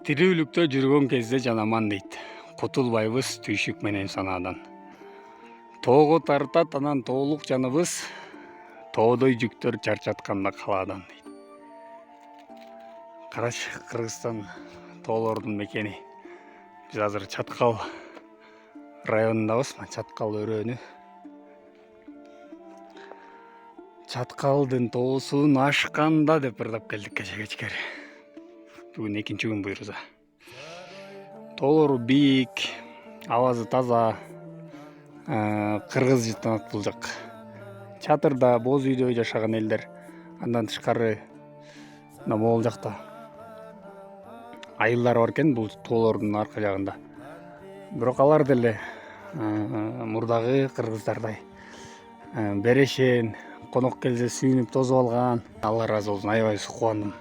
Тирүүлүктө жүргөн кезде жанаман дейт. Кутулбайбыз түйшүк менен санаадан. Тоого тартат анан тоолук жаныбыз, тоодой жүктөр чарчатканда калаадан дейт. Караш, Кыргызстан тоолордун мекени. Биз азыр Чаткал районундабыз. Чаткал өрөөнү. Чаткалдын тоосун ашканда деп ырдап келдик кече-кечкери. Бүгүн экинчи күн буйруза. Тоолору бийик, абазы таза, кыргыз жытынат бул жак. Чатырда, боз үйдө жашаган элдер. Андан тышкары могул жакта айылдар бар экен бул тоолордун аркы жагында. Бирок алар деле мурдагы кыргыздардай берешен, конок келсе сүйүнүп тосуп алган. Алла ыраазы болсун, аябай кубандым.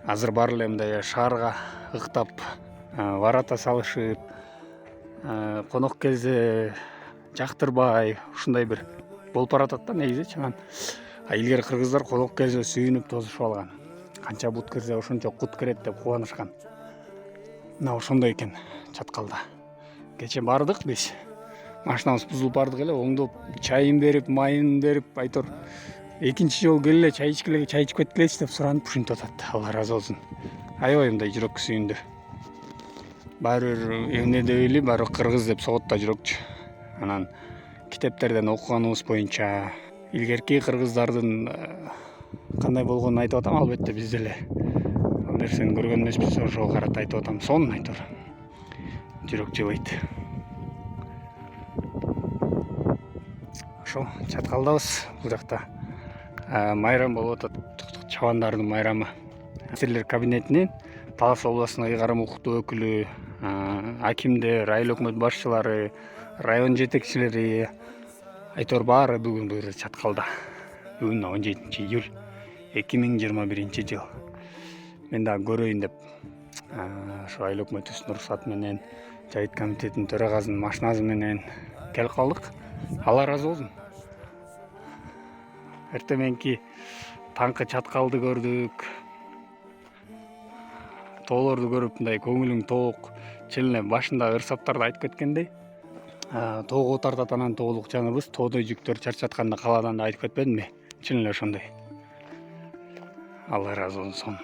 Азыр бар эле мындай шаарга ыктап, варата салышып, конок келсе жактырбай, ушундай бир болуп баратат да негизичи. Анан илгери кыргыздар конок келсе сүйүнүп тосушуп алган. Канча бут кирсе ошончо кут кирет деп кубанышкан. Мына ошондой экен Чаткалда. Кече бардык биз. Машинабыз бузулуп бардык эле, оңдоп, чайын берип, майын берип, айтор экинчи жолу келе чай ичип кеткилечи деп суранып ушинтип атат. Алла ыраазы болсун. Аябай мындай жүрөккө сүйүндү. Баары бир эмне деп эле, баары кыргыз деп согот да жүрөкчү. Анан китептерден окуганыбыз боюнча илгерки кыргыздардын кандай болгонун айтып атам, албетте биз деле ал нерсени көргөн эмеспиз, ошого карата айтып атам. Сонун айтор. Жүрөк жылыйт. Ошо Чаткалдабыз. Бул жакта майрам болуп атат. Чабандардын майрамы. Министрлер кабинетинен Талас областынын ыйгарым укуктуу өкүлү, акимдер, айыл өкмөт башчылары, район жетекчилери айтор баары бүгүн бу жерде Чаткалда. Бүгүн 17 июль 2021 жыл. Мен дагы көрөйүн деп ошо айыл өкмөтүбүздүн уруксаты менен, жайыт комитетинин төрагасынын машинасы менен келип калдык. Алла ыраазы болсун. Эртеменки таңкы Чаткалды көрдүк. Тоолорду көрүп мындай көңүлүң тоок, чын эле башында ырсаптарда айтып кеткендей, тоого тартат анан тоолук жаныбыз, тоодой жүктөр чарчатканда калаадан да айтып кетпедимби? Чын эле ошондой. Алла ыраазы болсун.